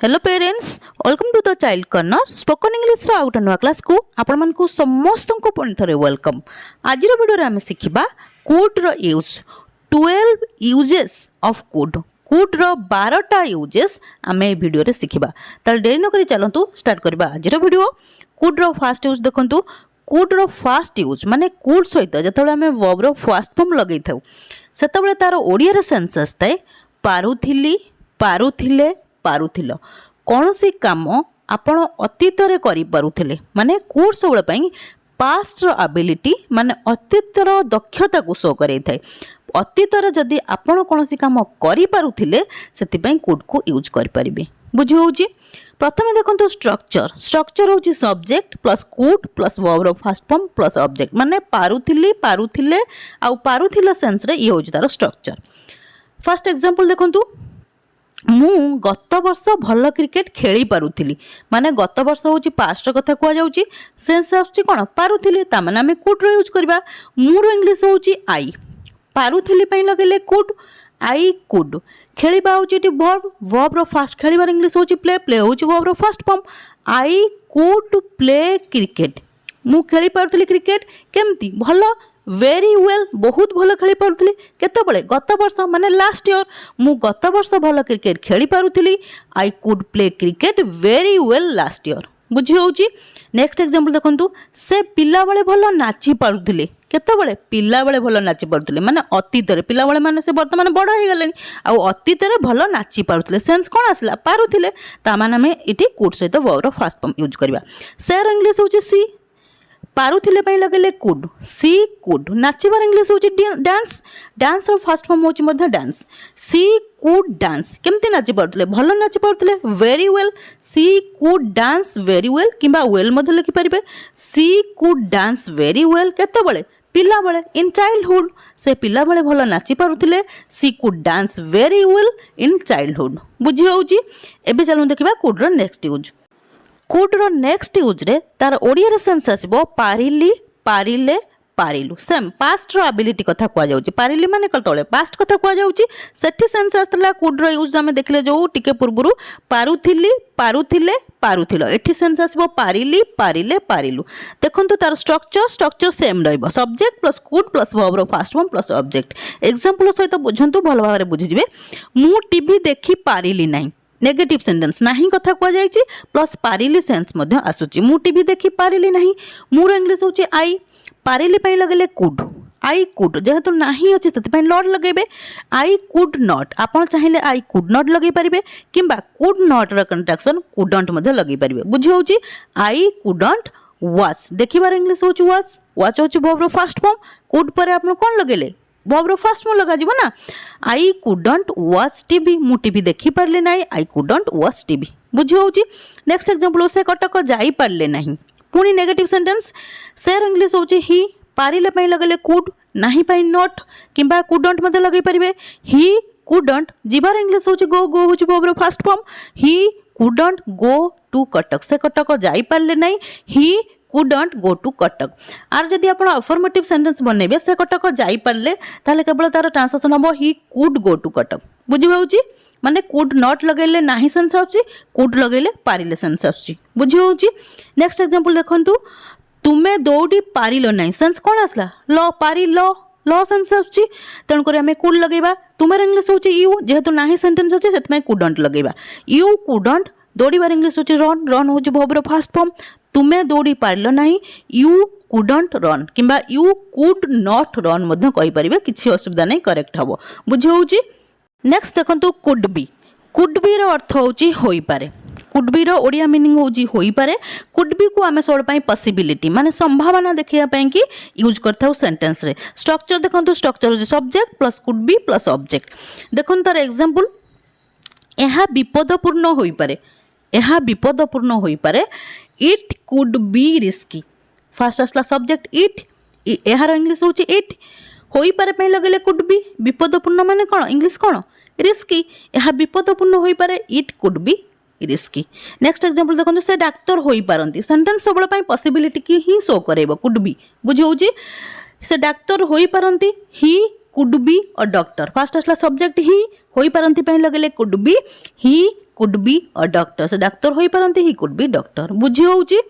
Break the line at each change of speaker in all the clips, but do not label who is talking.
Hello parents, welcome to the child corner spoken English रो आउट नुआ क्लास को आपण मन को समस्त को पुणी थरे वेलकम। आज रो वीडियो रे हम सिखिबा कुड रो use 12 uses of could. Could रो 12टा यूजेस आमे वीडियो रे सिखिबा। तल देरी न करी चलंतु स्टार्ट करबा आज रो वीडियो। कुड रो फर्स्ट यूज देखंतु। कुड रो फर्स्ट यूज माने कुड सहित जतले आमे वर्ब रो फर्स्ट फॉर्म लगै थाउ सेतबेले तार ओडिया रे सेंस आस्ताय पारुथिली, पारुथिले, पारुथिल। कौन सी काम आपण अतीत रे करि पारुथिले माने कुड सबले पई पास्ट रो एबिलिटी माने अतीत रो दक्षता को शो करै थाय। अतीत रे जदी आपण कौन सी काम करि पारुथिले सेति पई कुड को यूज करि परिबे। बुझि होउची। प्रथमे देखंतु स्ट्रक्चर। स्ट्रक्चर होउची subject plus could plus verb रो फर्स्ट फॉर्म प्लस ऑब्जेक्ट माने पारुथिली, पारुथिले आ पारुथिल सेंस रे ई होउची तार स्ट्रक्चर। फर्स्ट एग्जांपल देखंतु मु गत वर्ष भल क्रिकेट खेली पारुथिली माने गत वर्ष होची पास्ट कथा कुआ जाउची सेंस आउची कोन पारुथिली ता माने हमें कुड रो यूज करबा। मु रो इंग्लिश होची आई, पारुथिली पई लगेले कुड, आई कुड। खेलिबा होची टी वर्ब, वर्ब रो फर्स्ट खेलिबार इंग्लिश होची प्ले, प्ले होची वर्ब रो first form. I could play cricket, मु खेली पारुथिली क्रिकेट केमती भलो, वेरी वेल बहुत भल खेली पारुथिली। केतबेले गत वर्ष माने लास्ट ईयर मु गत वर्ष भल क्रिकेट खेली पारुथिली। I could play cricket very well last year. बुझी होउची। नेक्स्ट एग्जांपल देखंतु से पिला बेले भल नाची पारुथिले। केतबेले पिला बेले भल नाची पारुथिले माने अतीत रे, पिला बेले माने से वर्तमान बड़ हो गेले आ अतीत रे भल नाची पारुथिले सेंस कोन आसला पारुथिले ता माने हमें इटी कुड सहित वर्ब रो फर्स्ट फॉर्म यूज करबा। सेर इंग्लिश होची सी, पारुथिले पई लगेले कुड, सी कुड। नाचिबार इंग्लिश होची डांस, डांस रो फर्स्ट फॉर्म होची मध्ये डांस। सी कुड डांस केमती नाची पारुथिले भल नाची पारुथिले very well, she could dance very well किबा वेल मध्ये लिखि परिबे। She could dance very well केतबेले पिला बेले इन चाइल्डहुड से पिला बेले भल नाची पारुथिले। She could dance very well in childhood. बुझी होउची। एबे चलु देखिबा कुड रो नेक्स्ट यूज। कुड रो नेक्स्ट यूज रे तार ओडिया रे सेंस आसीबो पारिली, पारिले, पारिलु। सेम पास्ट रो एबिलिटी कथा कुआ जाउची। पारिली माने कतळे पास्ट कथा कुआ जाउची सेठी सेंस आस्तला कुड रो यूज हमें देखले जो टिके पूर्वरु पारुथिली, पारुथिले, पारुथिल। एठी सेंस आसीबो पारिली, पारिले, पारिलु। देखंतु तार स्ट्रक्चर, स्ट्रक्चर सेम रहइबो subject plus could plus verb रो first form plus object. Example सहित बुझंतु भल भाबरे बुझि जिवे। मु टीवी देखि पारिली नाही, नेगेटिव सेंटेंस नाही कथा कुआ जायछि प्लस पारिली सेंस मध्ये आसुची। मु टीवी देखि पारिली नाही, मुर इंग्लिश होची आई, पारिली पई लगेले कुड, आई कुड जेहेतु नाही अछि तति पई नॉट लगेबे। आई कुड नॉट आपण चाहिले आई कुड नॉट लगेई परिबे किंबा कुड नॉट रो कंट्रैक्शन कुडंट मध्ये लगेई परिबे। बुझी होची। आई कुडंट वाच, देखिबार इंग्लिश होची वाच, वाच होची वर्ब रो फर्स्ट फॉर्म। कुड परे आपण कोन लगेले वर्ब रो फर्स्ट फॉर्म लगा जीवो ना। आई कुडंट वाच टीवी, मु टीवी देखि पारले नाही, आई कुडंट वाच टीवी। बुझी होची। नेक्स्ट एग्जांपल से कटक जाई पारले नाही, पुनी नेगेटिव सेंटेंस। सेर इंग्लिश होची ही, पारिले पई लगेले कुड, नाही पई नॉट किंबा कुडंट मध्ये लगेई परिबे। ही कुडंट जिबार इंग्लिश होची गो, गो होची वर्ब रो first form. He couldn't go to Cuttack, से कटक जाई पारले नाही, he couldn't go to Cuttack. आर जदि आपण अफर्मेटिव सेंटेंस बनेबे से कटक जाई पारले ताले केवल तार ट्रांसलेशन हबो he could go to Cuttack. बुझि होउची। माने कुड नॉट लगेले नाही सेंस आउची, कुड लगेले पारिले सेंस आउची। बुझि होउची। नेक्स्ट एग्जांपल देखंतु तुमे दौड़ी पारिलो नाही सेंस कोन आसला ल, पारि ल, ल सेंस आउची तण करे हमें कुड लगेबा। तुमेर इंग्लिश होची यू, जेहेतु नाही सेंटेंस अछि सेत में कुडंट लगेबा। यू कुडंट, दौड़ीबार इंग्लिश होची रन, रन होची वर्ब रो फर्स्ट फॉर्म। तुमे दौड़ी पारिलो नाही, यू कुडंट रन किंबा यू कुड नॉट रन मध्ये कहि परिबे, किछि असुविधा नै, करेक्ट हबो। बुझि होउची। नेक्स्ट देखंतु कुड बी। कुड बी रो अर्थ होची होई पारे। कुड बी रो ओडिया मीनिंग होची होई पारे। कुड बी को हमें सोड पई पॉसिबिलिटी माने संभावना देखिया पई कि यूज करथाउ सेंटेंस रे। स्ट्रक्चर देखंतु स्ट्रक्चर होची subject plus could be plus object. देखन तार एग्जांपल एहा विपदपूर्ण होई पारे, एहा विपदपूर्ण होई पारे। It could be risky, first आसला सब्जेक्ट इट, एहार इंग्लिश होची इट, होई पारे पई लगेले कुड बी। विपदपूर्ण माने कोन इंग्लिश कोन रिस्की, एहा विपदपूर्ण होई पारे, it could be risky. Next example देखंतु से डॉक्टर होई पारंती, सेंटेंस सबले पई पॉसिबिलिटी की ही शो करेबो कुड बी। बुझि होची। से डॉक्टर होई पारंती, he could be a doctor. First आसला सब्जेक्ट ही, होई पारंती पई लगेले could be, he could be a doctor से डाक्तर होई पारंती ही कुड बी डॉक्टर बुझी होउची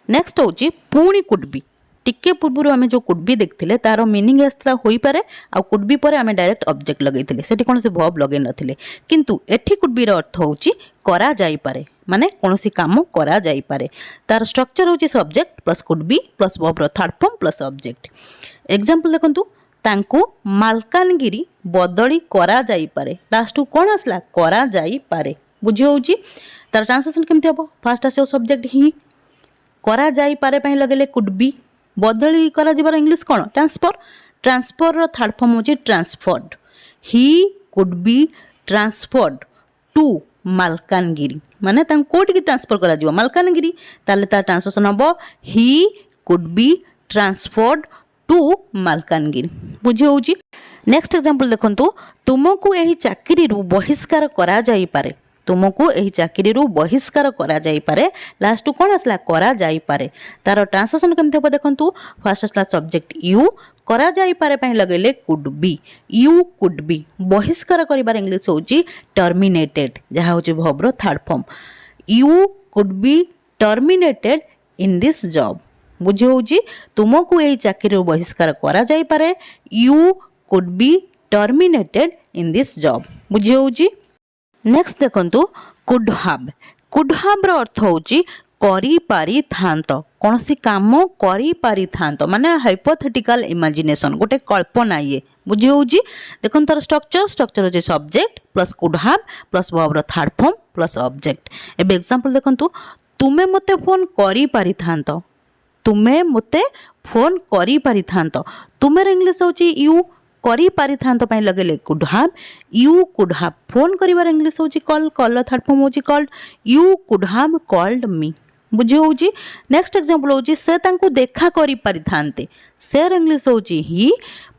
नेक्स्ट होउची पुणी कुड बी टिके पूर्व आम जो कुड बी देखते तार मीनिंग आसला होई पारे आ कुड बी पर आम डायरेक्ट ऑब्जेक्ट लगेइथिले सेठी कोन से वर्ब लगेइ नथिले किंतु एठी कुड बी रो अर्थ होउची करा जाई पारे माने कोनोसी काम करा जाई पारे तार स्ट्रक्चर होउची subject plus could be plus verb रो third form plus object example देखंतु तांको मालकानगिरी बदली करा जाई पारे लास्ट कोन आसला करा जाई पारे बुझी होउची तार ट्रांसलेशन केमति हबो फर्स्ट आसे सब्जेक्ट ही करा जाई पारे पई लगेले कुड बी बदली करा जिबार इंग्लिश कोन ट्रांसफर ट्रांसफर रो थर्ड फॉर्म होची transferred he could be transferred to Malkangiri माने तां कोठी की ट्रांसफर करा जिवो मालकानगिरी ताले तार ट्रांसलेशन हबो he could be transferred to Malkangiri बुझी होउची नेक्स्ट एग्जांपल देखंतु तुमको एही चाकरी रु बहिष्कार करा जाई पारे तुमको एही चाकरी रु बहिष्कार करा जाई पारे लास्ट कोन आसला करा जाई पारे तार ट्रांसलेशन केमते हो देखंतु फर्स्ट आसला सब्जेक्ट यू करा जाई पारे पई लगेले could be you could be बहिष्कार करिबार इंग्लिश होची टर्मिनेटेड जहा होची वर्ब रो third form you could be terminated in this job बुझी होची तुमको एही चाकरी रु बहिष्कार करा जाई पारे you could be terminated in this job बुझी होची नेक्स्ट देखंतु कुड हाव रो अर्थ होची करी पारी थांत कोनोसी काम करी पारी थांत माने हाइपोथेटिकल इमेजिनेशन गोटे कल्पना ये बुझी होची देखन तार स्ट्रक्चर होची subject plus could have plus verb रो थर्ड फॉर्म प्लस ऑब्जेक्ट एबे एग्जांपल देखंतु तुमे मते फोन करी पारी थांत तुमे मते फोन करी पारी थांत तुमेर इंग्लिश होची यू करी पारी थांत पई लगेले could have you could have phone करिवार इंग्लिश होची कॉल थर्ड फॉर्म होची called you could have called me बुझी होची नेक्स्ट एग्जांपल होची से तांको देखा करी पारी थांते सेर इंग्लिश होची ही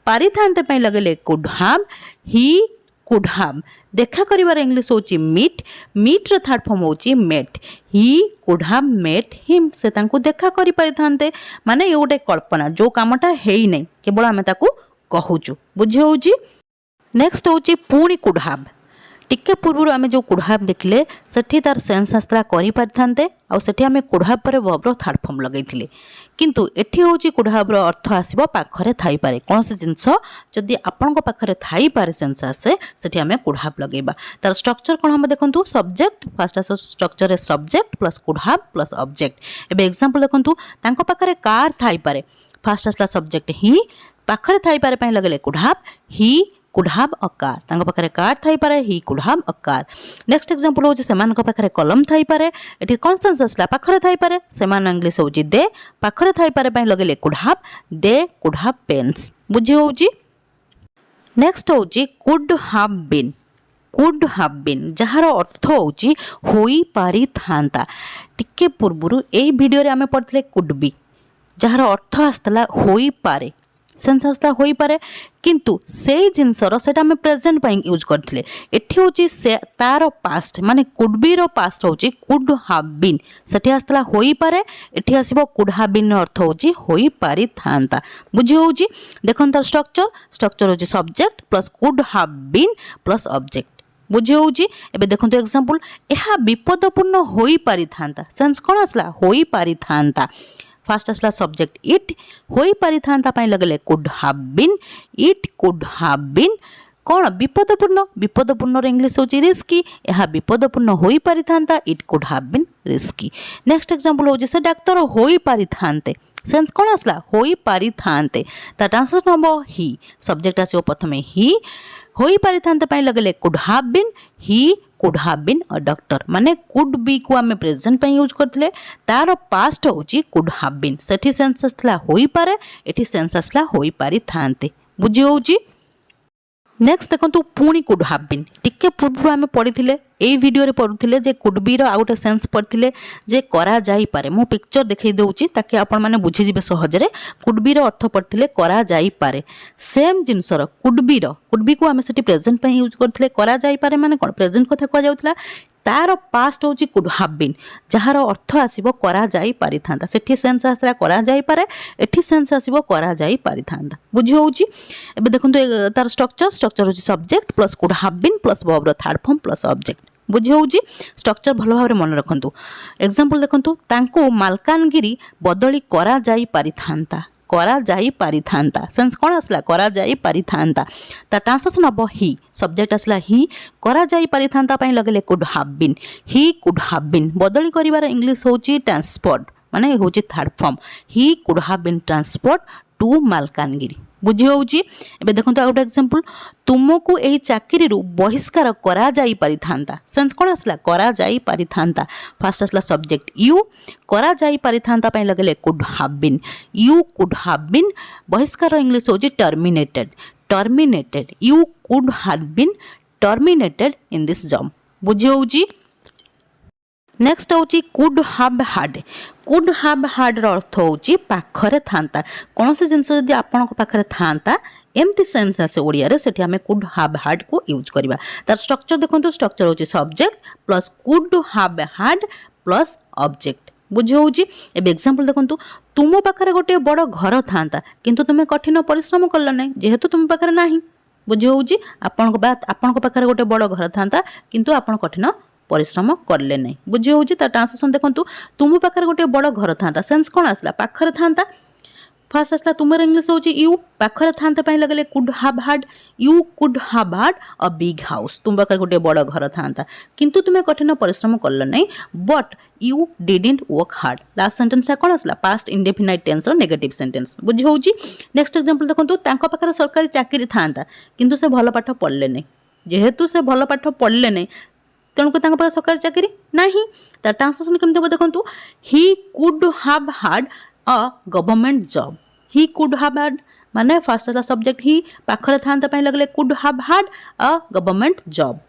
पारी थांते पई लगेले could have he could have देखा करिवार इंग्लिश होची मीट रो थर्ड फॉर्म होची met he could have met him से तांको देखा करी पारी थांते माने ये गोटे कल्पना जो कामटा हेई नै केवल आमे ताको कहूचु बुझी होची नेक्स्ट होची पुणी कुड हाव टिके पूर्व आमे जो कुड हाव देखले सेठी तार सेंस आस्त्रा करि पारथांते आ सेठी आमे कुड हाव पर वर्ब रो थर्ड फॉर्म लगैथिले किंतु एठी होची कुड हाव रो अर्थ आसीबो पाखरे थाई पारे कोनसे जिंस जदि आपनको पाखरे थाई पारे सेंस आसे सेठी आमे कुड हाव लगेबा तार स्ट्रक्चर कोन हम देखंतु सब्जेक्ट फर्स्ट आसे स्ट्रक्चर है subject plus could have plus object एबे एग्जांपल देखंतु तांको पाखरे कार थाई पारे फर्स्ट आसला सब्जेक्ट ही पाखरे थाई पारे पई लगेले could have he could have a car तांको पाखरे कार थाई पारे he could have a car next example होची सेमानको पाखरे कलम थाई पारे एठी कॉन्स्टेंस असला पाखरे थाई पारे सेमान इंग्लिश होची दे पाखरे थाई पारे पई लगेले could have they could have pens बुझी होची नेक्स्ट होची कुड हाव बीन जहार अर्थ होची होई पारी थांता टिके पूर्वरु एई वीडियो रे आमे पढथले कुड बी जहार अर्थ आस्तला होई पारे सेंस आसला होई पारे किंतु से जिनसर सेटा हमें प्रेजेंट पाई यूज करथिले एठी होची से तार पास्ट माने कुड बी रो पास्ट होची कुड हाव बीन सेठी आसला होई पारे एठी आसीबो कुड हाव बीन रो अर्थ होची होई पारी थांता बुझी होची देखन तार स्ट्रक्चर होची subject plus could have been plus object बुझी होची एबे देखंतु एग्जांपल एहा विपदपूर्ण होई पारी थांता सेंस कोन आसला होई पारी थांता फर्स्ट आसला सब्जेक्ट इट होई पारी थांता पई लगले could have been it could have been कौन विपदपूर्ण इंग्लिश होची रिस्की यह विपदपूर्ण होई पारी थांता it could have been risky next example होची से डाक्टर होई पारी थांते सेंस कौन आसला होई पारी थांते ता ट्रांसलेशन हबो ही सब्जेक्ट आसीबो प्रथमे ही होई पारी थांते पई लगले could have been he could have been a doctor माने कुड बी को आमे प्रेजेंट पे यूज करथले तार पास्ट होची कुड हाव बीन सेठी सेंस असला होई पारे एठी सेंस असला होई पारी थांते बुझी होची नेक्स्ट देखंतु पुणी कुड हाव बीन टिके पूर्व आमे पढिथिले एई वीडियो रे पढुथिले जे कुड बी रो आउट सेंस पढिथिले जे करा जाई पारे मु पिक्चर देखाई देउची ताकि आपण माने बुझी जिवे सहज रे कुड बी रो अर्थ पढिथिले करा जाई पारे सेम जिंसर कुड बी को आमे सेठी प्रेजेंट पे यूज करथिले करा जाई पारे माने कोन प्रेजेंट कथा को जाउतला तार पास्ट होची कुड हाव बीन जहार अर्थ आसीबो करा जाई पारि थांता सेठी सेंस आसरा करा जाई पारे एठी सेंस आसीबो करा जाई पारि थांता बुझी होची एबे देखंतु तार स्ट्रक्चर होची subject plus could have been plus verb रो थर्ड फॉर्म प्लस ऑब्जेक्ट बुझी होउची स्ट्रक्चर भल भाव मन रखंतु एग्जांपल देखंतु तांको मालकानगिरी बदली करा जाई पारिथांता करा जाई पारिथांता सेंस कोन असला करा जाई पारिथांता ता ट्रांसलेशन अब ही सब्जेक्ट असला ही करा जाई पारिथांता पई लगले could have been he could have been बदली करिवार इंग्लिश होची ट्रांसपोर्ट माने होची third form he could have been transport to Malkangiri बुझी होउची एबे देखंतु आउट एग्जांपल तुमको एही चाकरी रु बहिष्कार करा जाई पारिथांता सेंस कोन असला करा जाई पारिथांता फर्स्ट असला सब्जेक्ट यू करा जाई पारिथांता पई लगले could have been you could have been बहिष्कार इंग्लिश होची terminated terminated you could have been terminated in this job बुझी होउची नेक्स्ट होची कुड हैव हार्ड अर्थ होची पाखरे थांता कौन से जिनस जदि आपण पाखरे थांता एमती सेंस आसे ओडिया रे सेठी हमें कुड हैव हार्ड को यूज करबा तार स्ट्रक्चर देखंतु स्ट्रक्चर होची subject plus could have hard plus object बुझी होची एबे एग्जांपल देखंतु तुम पाखरे गोटे बड़ घर थांता किंतु तुमे कठिन परिश्रम करल नै जेहेतु तुम पाखरे नाही बुझी होची आपण पाखरे गोटे बड़ घर थांता किंतु आपण कठिन परिश्रम करले नहीं बुझी होची ता ट्रांसलेशन देखंतु तुम पाखरे गोटे बड़ घर थांता सेंस कोन आसला पाखरे थांता फर्स्ट आसला तुमर इंग्लिश होची यू पाखरे थांता पई लगले could have hard you could have hard a big house तुम पाखरे गोटे बड़ घर थांता किंतु तुमे कठिन परिश्रम करले नहीं but you didn't work hard last sentence कोन आसला पास्ट इंडेफिनाइट टेंस रो नेगेटिव सेंटेंस बुझी होची नेक्स्ट एग्जांपल देखंतु तांको पाखरे सरकारी चाकरी थांता किंतु से भलो पाठ पढ़ले नहीं जेहेतु से भलो पाठ पढ़ले नहीं तेणुक सरकारी चाकरी नहीं तार ट्रांसलेशन केमती देखंतु ही could have hard a government job he could have hard माने फर्स्ट वाला सब्जेक्ट ही पाखरे थांता पई लगले could have hard a government job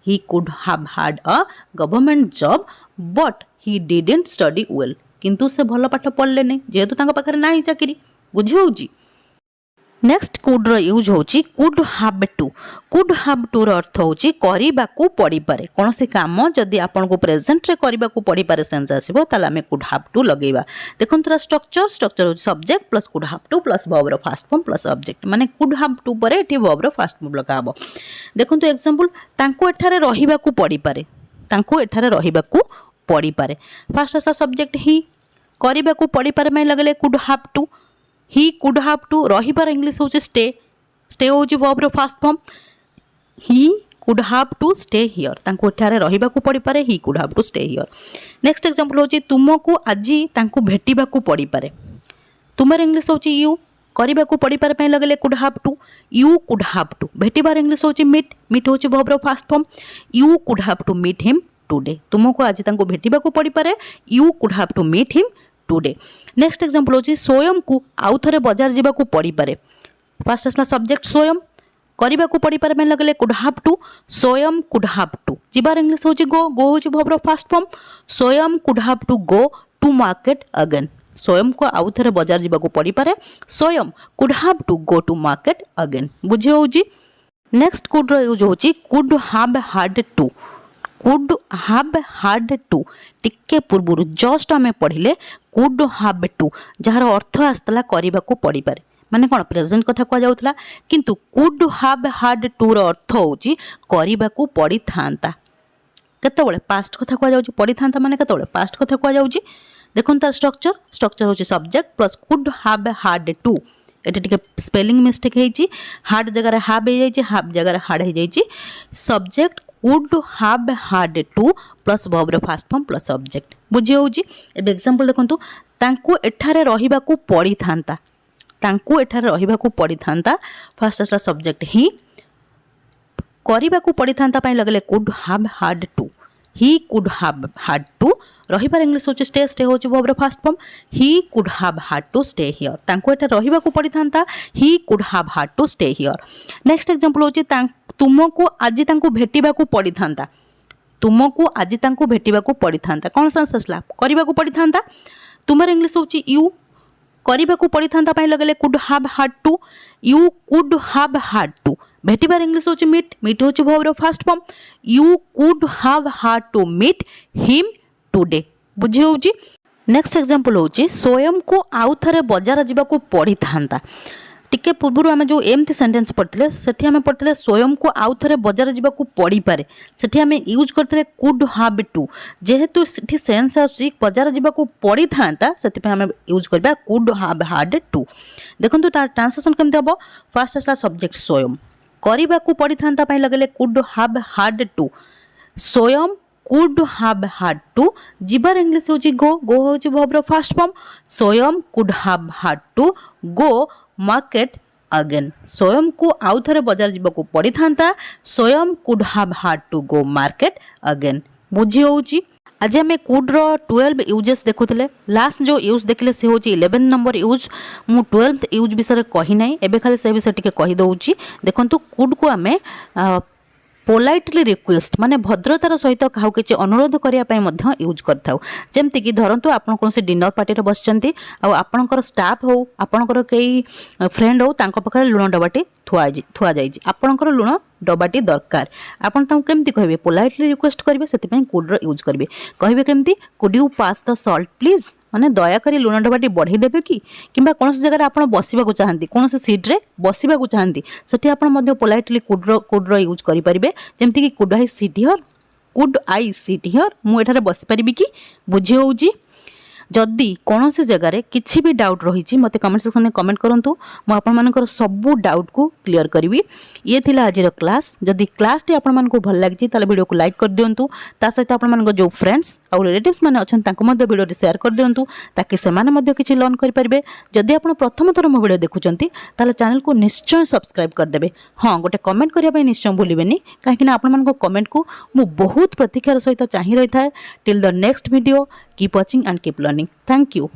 he could have hard a government job but he didn't study well किंतु से भलो पाठ पढ़ले नहीं जेहेतु तांको पाखरे नाही चाकरी बुझी होउची नेक्स्ट कुड रो यूज होची कुड हैव टू रो अर्थ होची करिबा को पड़ी पारे कौन से काम जदि आपन को प्रेजेंट रे करिबा को पड़ी पारे सेंस आसीबो ताला हमें कुड हैव टू लगेबा देखन तोरा स्ट्रक्चर होची subject plus could have to plus verb रो फर्स्ट फॉर्म प्लस ऑब्जेक्ट माने कुड हैव टू परे एठी वर्ब रो फर्स्ट फॉर्म लगाबो देखन तो एग्जांपल तांको एठारे रहिबा को पड़ी पारे तांको एठारे रहिबा को पड़ी पारे फर्स्ट असला सब्जेक्ट ही करिबा को पड़ी पारे में लगले could have to he could have to रहिबार इंग्लिश होची स्टे होची वर्ब रो first form he could have to stay here तांको एठारे रहिबा को पड़ी पारे he could have to stay here next example होची तुमको आजी तांको भेटिबा को पड़ी पारे तुमर इंग्लिश होची यू करिबा को पड़ी पारे पई लगले could have to you could have to भेटिबार इंग्लिश होची मीट होची वर्ब रो first form you could have to meet him today तुमको आजी तांको भेटिबा को पड़ी पारे you could have to meet him today next example होची स्वयं को आउ थरे बाजार जीवा को पड़ी पारे फर्स्ट असला सब्जेक्ट स्वयं करिबा को पड़ी पारे में लगले कुड हैव टू स्वयं कुड हैव टू जीवार इंग्लिश होची गो होची वर्ब रो फर्स्ट फॉर्म स्वयं could have to go to market again स्वयं को आउ थरे बाजार जीवा को पड़ी पारे स्वयं could have to go to market again बुझे होची नेक्स्ट कुड रो यूज होची could have hard to could have hard to टिके पूर्व जस्ट आम पढ़ले कुड हैव टू जार अर्थ आसला करने को पड़ी पारे माने कौन प्रेजेंट कथा कह जाउथला किंतु कुड हैव हार्ड टू रो अर्थ होची करने को पड़ी थांता केतबेले पास्ट कथा कह जाउची पड़ी थांता माने केतबेले पास्ट कथा कह जाउची देखन तार स्ट्रक्चर होची subject plus could have hard to एटे टिके स्पेलिंग मिस्टेक हेची हार्ड जगह हैव हे जाइची हाफ जगह हार्ड हे जाइची subject could have hard to plus verb रो फर्स्ट फॉर्म प्लस ऑब्जेक्ट बुझी होउची एबे एग्जांपल देखंतु तांको एठारे रहिबा को पड़ी थांता तांको एठारे रहिबा को पड़ी थांता फर्स्ट असला सब्जेक्ट ही करिबा को पड़ी थांता पई लगले could have hard to he could have hard to रहिबार इंग्लिश होची स्टे होची वर्ब रो first form he could have hard to stay here तांको एठा रहिबा को पड़ी थांता he could have hard to stay here next example होची तुमको आजी तांको भेटिबा को पड़ी थांता तुमको आजी तांको भेटिबा को पड़ी थांता कौन सेंस असला करिबा को पड़ी थांता तुमर इंग्लिश होची यू करिबा को पड़ी थांता पई लगले could have hard to you could have hard to भेटिबार इंग्लिश होची मीट होची वर्ब रो first form you could have hard to meet him today बुझी होची नेक्स्ट एग्जांपल होची स्वयं को आउ थरे बाजार जीवा को पड़ी थांता टिके पूर्व आम जो एमती सेन्टेन्स पढ़ते सेठी आम पढ़ते स्वयं को आउ थे बजार जावाक पड़ पारे सेठी आम यूज करते कुड हाव टू जेहेतु सेठी सेन्स आसी बजार जावाक पड़ी था से आम यूज करबा कुड हाव हाड टू। देखो तार ट्रांसलेशन केमती हम फास्ट आसला सब्जेक्ट स्वयं करने को पड़ी था लगे कुड हाव हाड टू स्वयं कुड हाव हाड टू जीवार इंग्लिश होची गो गो होची वर्ब फास्ट फॉर्म स्वयं कुड हाव हाड टू गो मार्केट अगेन स्वयं को आउ थे बजार जावाक पड़ी था स्वयं कुड हाव हाड टू गो मार्केट अगेन बुझी होची। आज आम कुड रो 12 यूजेस देखुले लास्ट जो यूज देखले से होची 11 नंबर यूज मु 12th यूज विषय कही ना एबे खाली से विषय टिके कही दउची। देखंतु कुड को आम पोलाइटली रिक्वेस्ट माने भद्रतार सहित क्या किसी अनुरोध करने यूज कर जमती कि धरतु आप कौन डिनर पार्टी बसचंती आपणकर स्टाफ हो आपणकर कई फ्रेंड हो तांको पाखरे लुण डबाटी थुआ जाइए आपणकर लुण डबाटी दरकार आपन ताऊ केमती कहबे पोलाइटली रिक्वेस्ट करेंगे से कुड यूज करेंगे कहबे केमती could you pass the salt please माने दयाकोरी लुण डबाटी बढ़ई देबे कि किंबा कौन जगह आप बसवा चाहती कौन सीट्रे बसवा चाहती सेठी आप पोलाइटली कुड्र यूज करेंगे जमती कि could I seat here could I seat here मुझे बस पारि कि बुझी होउची। जदि कौन सी जगार किसी भी डाउट रही मत कमेंट सेक्शन में कमेंट करूँ मुझे सबू डाउट को क्लीयर करी। ये थी आज क्लास जदि क्लास टी आपको भल लगी वीडियो को लाइक कर दिंतु सहित आप जो फ्रेंड्स और रिलेटिव्स मैंने अच्छा वीडियो शेयर कर दिंतु ताकि से किसी लर्न करेंगे। जदि आप प्रथम थर मो वीडियो देखुंत चैनल को निश्चय सब्सक्राइब करदे। हाँ गोटे कमेंट करने निश्चय भूलें कहीं आपण कमेंट को मु बहुत प्रतीक्षार सहित चाह रही था। Till the next video keep watching and keep learning. Thank you.